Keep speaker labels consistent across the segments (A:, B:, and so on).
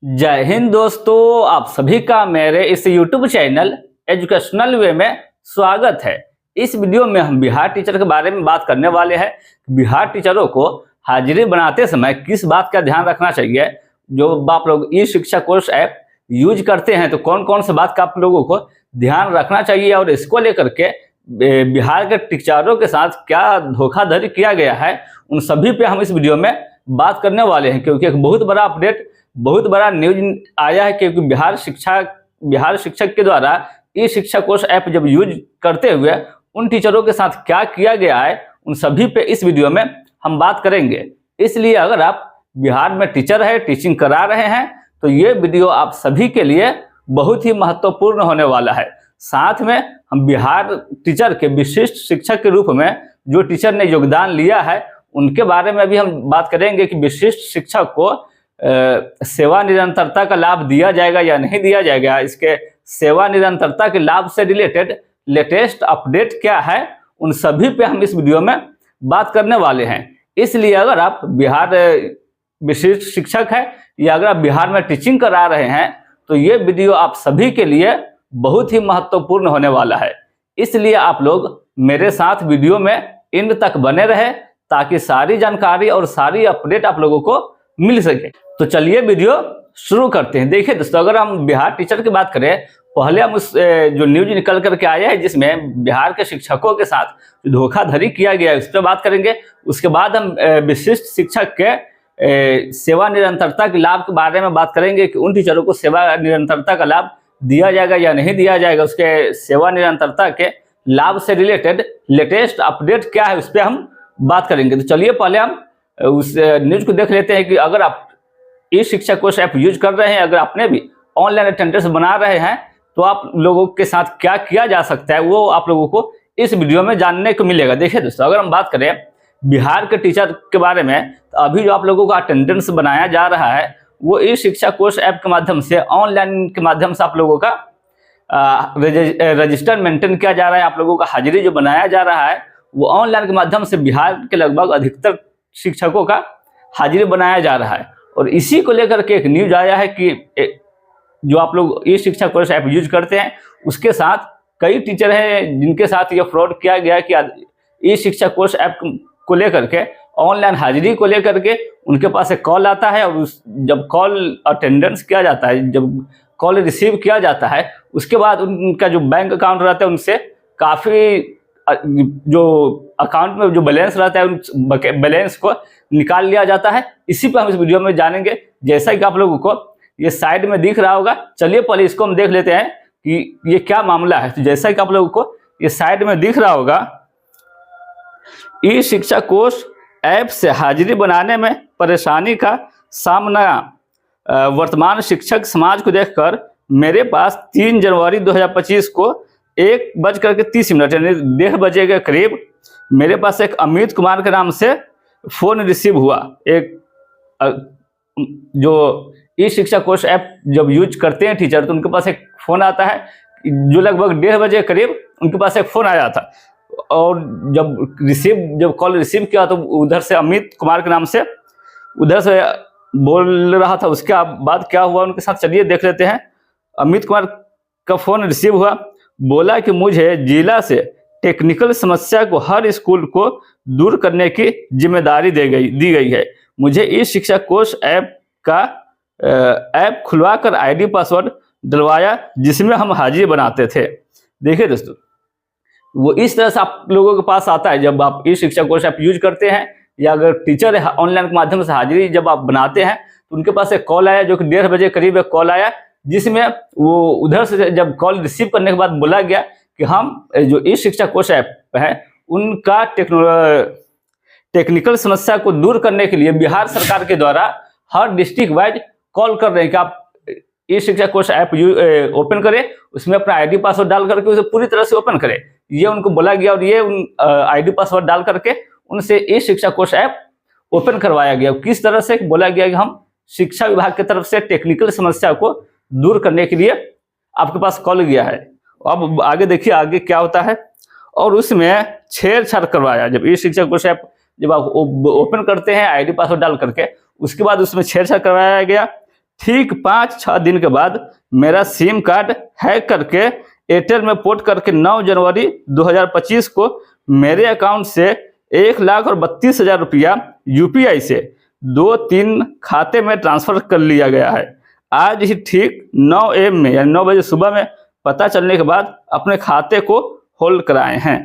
A: जय हिंद दोस्तों, आप सभी का मेरे इस YouTube चैनल एजुकेशनल वे में स्वागत है। इस वीडियो में हम बिहार टीचर के बारे में बात करने वाले हैं। बिहार टीचरों को हाजिरी बनाते समय किस बात का ध्यान रखना चाहिए। जो आप लोग ई शिक्षा कोर्स ऐप यूज करते हैं तो कौन कौन सी बात का आप लोगों को ध्यान रखना चाहिए और इसको लेकर के बिहार के टीचरों के साथ क्या धोखाधड़ी किया गया है, उन सभी पे हम इस वीडियो में बात करने वाले हैं। क्योंकि एक बहुत बड़ा अपडेट, बहुत बड़ा न्यूज आया है। क्योंकि बिहार शिक्षक के द्वारा ई शिक्षा कोर्स ऐप जब यूज करते हुए उन टीचरों के साथ क्या किया गया है, उन सभी पे इस वीडियो में हम बात करेंगे। इसलिए अगर आप बिहार में टीचर है, टीचिंग करा रहे हैं, तो ये वीडियो आप सभी के लिए बहुत ही महत्वपूर्ण होने वाला है। साथ में हम बिहार टीचर के विशिष्ट शिक्षक के रूप में जो टीचर ने योगदान लिया है उनके बारे में भी हम बात करेंगे कि विशिष्ट शिक्षक को सेवा निरंतरता का लाभ दिया जाएगा या नहीं दिया जाएगा। इसके सेवा निरंतरता के लाभ से रिलेटेड लेटेस्ट अपडेट क्या है, उन सभी पे हम इस वीडियो में बात करने वाले हैं। इसलिए अगर आप बिहार विशिष्ट शिक्षक है या अगर आप बिहार में टीचिंग करा रहे हैं तो ये वीडियो आप सभी के लिए बहुत ही महत्वपूर्ण होने वाला है। इसलिए आप लोग मेरे साथ वीडियो में एंड तक बने रहे ताकि सारी जानकारी और सारी अपडेट आप लोगों को मिल सके। तो चलिए वीडियो शुरू करते हैं। देखिए दोस्तों, अगर हम बिहार टीचर की बात करें, पहले हम उस जो न्यूज निकल करके आया है जिसमें बिहार के शिक्षकों के साथ धोखाधड़ी किया गया है उस पर बात करेंगे। उसके बाद हम विशिष्ट शिक्षक के सेवा निरंतरता के लाभ के बारे में बात करेंगे कि उन टीचरों को सेवा निरंतरता का लाभ दिया जाएगा या नहीं दिया जाएगा। उसके सेवा निरंतरता के लाभ से रिलेटेड लेटेस्ट अपडेट क्या है उस पर हम बात करेंगे। तो चलिए पहले हम उस न्यूज को देख लेते हैं कि अगर आप ई शिक्षा कोर्स ऐप यूज कर रहे हैं, अगर आपने भी ऑनलाइन अटेंडेंस बना रहे हैं, तो आप लोगों के साथ क्या किया जा सकता है वो आप लोगों को इस वीडियो में जानने को मिलेगा। देखिए दोस्तों, अगर हम बात करें बिहार के टीचर के बारे में, तो अभी जो आप लोगों का अटेंडेंस बनाया जा रहा है वो ई शिक्षा कोर्स ऐप के माध्यम से, ऑनलाइन के माध्यम से आप लोगों का रजिस्टर मेंटेन किया जा रहा है। आप लोगों का हाजिरी जो बनाया जा रहा है वो ऑनलाइन के माध्यम से बिहार के लगभग अधिकतर शिक्षकों का हाजिरी बनाया जा रहा है। और इसी को लेकर के एक न्यूज आया है कि जो आप लोग ई शिक्षा कोर्स ऐप यूज करते हैं उसके साथ कई टीचर हैं जिनके साथ ये फ्रॉड किया गया है कि ई शिक्षा कोर्स ऐप को लेकर के, ऑनलाइन हाजिरी को लेकर के उनके पास एक कॉल आता है और जब कॉल अटेंडेंस किया जाता है, जब कॉल रिसीव किया जाता है, उसके बाद उनका जो बैंक अकाउंट रहता है उनसे काफ़ी जो अकाउंट में जो बैलेंस रहता है उन बैलेंस को निकाल लिया जाता है। इसी पर हम इस वीडियो में जानेंगे। जैसा कि आप लोगों को ये साइड में दिख रहा होगा, चलिए पहले इसको हम देख लेते हैं कि ये क्या मामला है। तो जैसा कि आप लोगों को ये साइड में दिख रहा होगा, ई शिक्षा कोर्स ऐप से हाजिरी बनाने में परेशानी का सामना। वर्तमान शिक्षक समाज को देखकर मेरे पास 3 जनवरी 2025 को 1:30 यानी 1:30 बजे के करीब मेरे पास एक अमित कुमार के नाम से फोन रिसीव हुआ। एक जो ई शिक्षा कोर्स ऐप जब यूज करते हैं टीचर तो उनके पास एक फ़ोन आता है जो लगभग 1:30 बजे करीब उनके पास एक फ़ोन आया था। और जब कॉल रिसीव किया तो उधर से अमित कुमार के नाम से उधर से बोल रहा था। उसके बाद क्या हुआ उनके साथ, चलिए देख लेते हैं। अमित कुमार का फ़ोन रिसीव हुआ, बोला कि मुझे जिला से टेक्निकल समस्या को हर स्कूल को दूर करने की जिम्मेदारी दी गई है। मुझे इस शिक्षा कोर्स ऐप का ऐप खुलवा कर ID पासवर्ड डलवाया जिसमें हम हाजिरी बनाते थे। देखिए दोस्तों, वो इस तरह से आप लोगों के पास आता है जब आप ई शिक्षा कोर्स ऐप यूज करते हैं या अगर टीचर है ऑनलाइन के माध्यम से हाजिरी जब आप बनाते हैं तो उनके पास एक कॉल आया जो कि 1:30 बजे करीब एक कॉल आया जिसमें वो उधर से जब कॉल रिसीव करने के बाद बोला गया कि हम जो ई शिक्षा कोर्स ऐप है उनका टेक्निकल समस्या को दूर करने के लिए बिहार सरकार के द्वारा हर डिस्ट्रिक्ट वाइज कॉल कर रहे हैं कि आप ई शिक्षा कोर्स ऐप ओपन करें, उसमें अपना ID पासवर्ड डाल करके उसे पूरी तरह से ओपन करें। ये उनको बोला गया और ये उन ID पासवर्ड डाल करके उनसे ई शिक्षा कोर्स ऐप ओपन करवाया गया। किस तरह से बोला गया कि हम शिक्षा विभाग की तरफ से टेक्निकल समस्या को दूर करने के लिए आपके पास कॉल गया है। अब आगे देखिए आगे क्या होता है। और उसमें छेड़छाड़ करवाया। जब ई शिक्षा कोर्स ऐप जब आप ओपन करते हैं ID पासवर्ड डाल करके, उसके बाद उसमें छेड़छाड़ करवाया गया। ठीक 5-6 दिन के बाद मेरा सिम कार्ड हैक करके एयरटेल में पोर्ट करके 9 जनवरी 2025 को मेरे अकाउंट से 1,32,000 रुपया यूपीआई से 2-3 खाते में ट्रांसफर कर लिया गया है। आज ही ठीक 9 AM में यानी 9 बजे सुबह में पता चलने के बाद अपने खाते को होल्ड कराए हैं।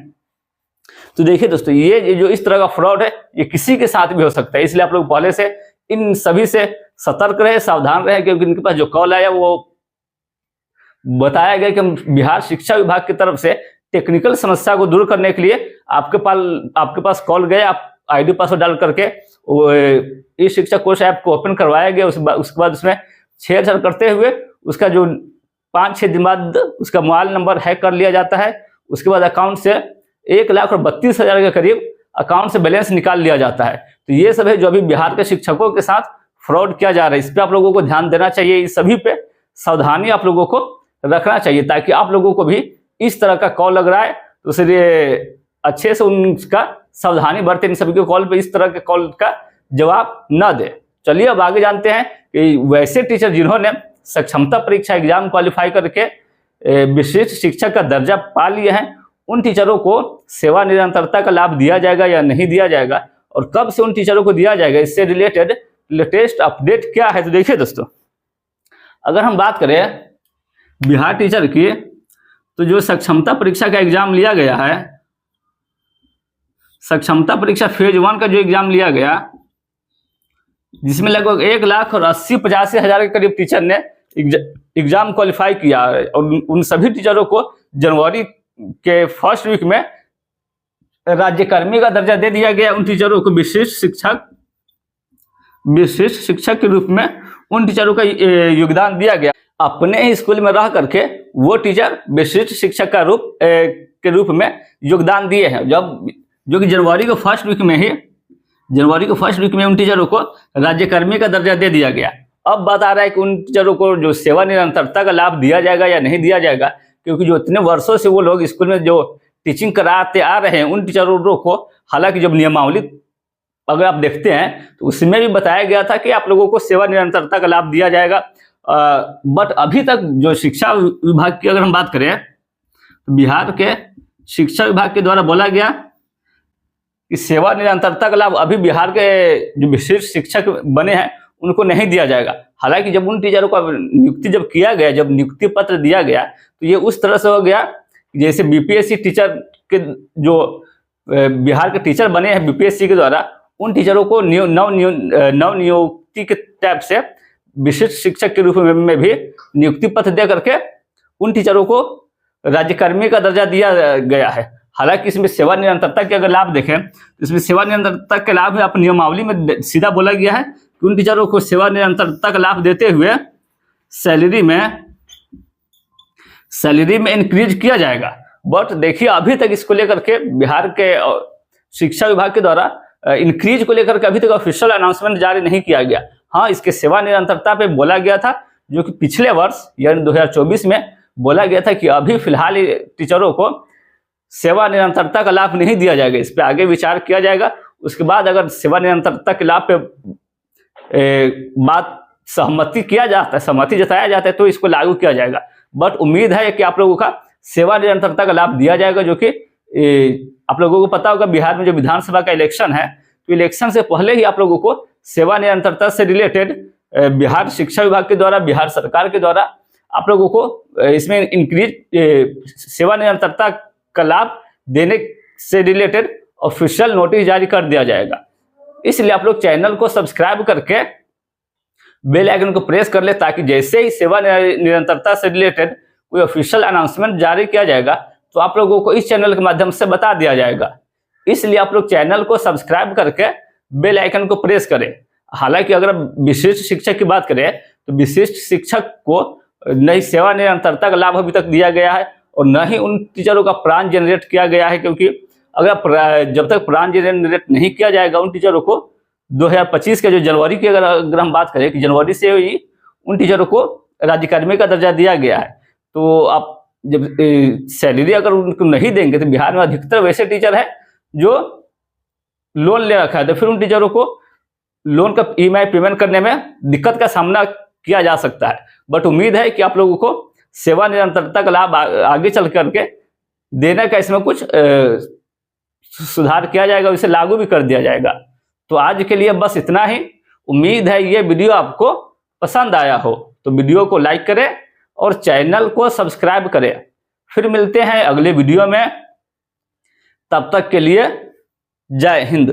A: तो देखिए दोस्तों, ये जो इस तरह का फ्रॉड है ये किसी के साथ भी हो सकता है, इसलिए आप लोग पहले से इन सभी से सतर्क रहे, सावधान रहे, क्योंकि इनके पास जो कॉल आया वो बताया गया कि हम बिहार शिक्षा विभाग की तरफ से टेक्निकल समस्या को दूर करने के लिए आपके पास कॉल गया, आप आईडी पासवर्ड डाल करके ई शिक्षा कोर्स ऐप को ओपन करवाया गया। उसके बाद उसमें छेड़छाड़ करते हुए उसका जो 5-6 दिन बाद उसका मोबाइल नंबर हैक कर लिया जाता है। उसके बाद अकाउंट से 1,32,000 के करीब अकाउंट से बैलेंस निकाल लिया जाता है। तो ये सब है जो अभी बिहार के शिक्षकों के साथ फ्रॉड किया जा रहा है। इस पर आप लोगों को ध्यान देना चाहिए, इस सभी पे सावधानी आप लोगों को रखना चाहिए, ताकि आप लोगों को भी इस तरह का कॉल लग रहा है तो इसलिए अच्छे से उनका सावधानी बरतें, इन सभी के कॉल पे इस तरह के कॉल का जवाब न दे। चलिए अब आगे जानते हैं कि वैसे टीचर जिन्होंने सक्षमता परीक्षा एग्जाम क्वालिफाई करके विशिष्ट शिक्षक का दर्जा पा लिए हैं, उन टीचरों को सेवा निरंतरता का लाभ दिया जाएगा या नहीं दिया जाएगा, और कब से उन टीचरों को दिया जाएगा, इससे रिलेटेड लेटेस्ट अपडेट क्या है। तो देखिए दोस्तों, अगर हम बात करें बिहार टीचर की, तो जो सक्षमता परीक्षा का एग्जाम लिया गया है, सक्षमता परीक्षा फेज 1 का जो एग्जाम लिया गया, जिसमें लगभग 1,80,85,000 के करीब टीचर ने एग्जाम क्वालिफाई किया, और उन सभी टीचरों को जनवरी के फर्स्ट वीक में राज्यकर्मी का दर्जा दे दिया गया। उन टीचरों को विशिष्ट शिक्षक के रूप में उन टीचरों का योगदान दिया गया। अपने ही स्कूल में रह करके वो टीचर विशिष्ट शिक्षक का रूप में योगदान दिए हैं, जो कि जनवरी के फर्स्ट वीक में उन टीचरों को राज्यकर्मी का दर्जा दे दिया गया। अब बात आ रहा है कि उन टीचरों को जो सेवा निरंतरता का लाभ दिया जाएगा या नहीं दिया जाएगा, क्योंकि जो इतने वर्षों से वो लोग स्कूल में जो टीचिंग कराते आ रहे हैं, उन टीचरों को हालांकि जब नियमावली अगर आप देखते हैं तो उसमें भी बताया गया था कि आप लोगों को सेवा निरंतरता का लाभ दिया जाएगा, बट अभी तक जो शिक्षा विभाग की अगर हम बात करें तो बिहार के शिक्षा विभाग के द्वारा बोला गया कि सेवा निरंतरता का लाभ अभी बिहार के जो विशिष्ट शिक्षक बने हैं उनको नहीं दिया जाएगा। हालांकि जब उन टीचरों का नियुक्ति जब किया गया, जब नियुक्ति पत्र दिया गया, तो ये उस तरह से हो गया जैसे बीपीएससी टीचर के जो बिहार के टीचर बने हैं बीपीएससी के द्वारा, उन टीचरों को नव नियुक्ति के टाइप से विशिष्ट शिक्षक के रूप में भी नियुक्ति पत्र दे करके उन टीचरों को राज्यकर्मी का दर्जा दिया गया है। हालांकि इसमें सेवा निरंतरता के अगर लाभ देखें तो इसमें सेवा निरंतरता के लाभ आप नियमावली में सीधा बोला गया है कि उन टीचरों को सेवा निरंतरता का लाभ देते हुए सैलरी में इंक्रीज किया जाएगा। बट देखिए अभी तक इसको लेकर के बिहार के शिक्षा विभाग के द्वारा इंक्रीज को लेकर के अभी तक ऑफिशियल अनाउंसमेंट जारी नहीं किया गया। हाँ, इसके सेवा निरंतरता पे बोला गया था, जो कि पिछले वर्ष यानी 2024 में बोला गया था कि अभी फिलहाल टीचरों को सेवा निरंतरता का लाभ नहीं दिया जाएगा, इस पे आगे विचार किया जाएगा। उसके बाद अगर सेवा निरंतरता के लाभ पे बात सहमति जताया जाता है तो इसको लागू किया जाएगा। बट उम्मीद है कि आप लोगों का सेवा निरंतरता का लाभ दिया जाएगा, जो कि आप लोगों को पता होगा बिहार में जो विधानसभा का इलेक्शन है, तो इलेक्शन से पहले ही आप लोगों को सेवा निरंतरता से रिलेटेड बिहार शिक्षा विभाग के द्वारा, बिहार सरकार के द्वारा आप लोगों को इसमें इंक्रीज सेवा निरंतरता का लाभ देने से रिलेटेड ऑफिशियल नोटिस जारी कर दिया जाएगा। इसलिए आप लोग चैनल को सब्सक्राइब करके बेल आइकन को प्रेस कर ले, ताकि जैसे ही सेवा निरंतरता से रिलेटेड कोई ऑफिशियल अनाउंसमेंट जारी किया जाएगा तो आप लोगों को इस चैनल के माध्यम से बता दिया जाएगा। इसलिए आप लोग चैनल को सब्सक्राइब करके बेल आइकन को प्रेस करें। हालांकि अगर विशिष्ट शिक्षक की बात करें तो विशिष्ट शिक्षक को न ही सेवा निरंतरता का लाभ अभी तक दिया गया है और न ही उन टीचरों का प्राण जनरेट किया गया है, क्योंकि अगर जब तक प्राण जनरेट नहीं किया जाएगा उन टीचरों को 2025 के जो जनवरी की अगर हम बात करें कि जनवरी से ही उन टीचरों को राज्यकर्मी का दर्जा दिया गया है, तो आप जब सैलरी अगर उनको नहीं देंगे तो बिहार में अधिकतर वैसे टीचर है जो लोन ले रखा है, तो फिर उन टीचरों को लोन का ईएमआई पेमेंट करने में दिक्कत का सामना किया जा सकता है। बट उम्मीद है कि आप लोगों को सेवा निरंतरता का लाभ आगे चल करके देने का इसमें कुछ सुधार किया जाएगा, इसे लागू भी कर दिया जाएगा। तो आज के लिए बस इतना ही। उम्मीद है ये वीडियो आपको पसंद आया हो, तो वीडियो को लाइक करें और चैनल को सब्सक्राइब करें। फिर मिलते हैं अगले वीडियो में, तब तक के लिए जय हिंद।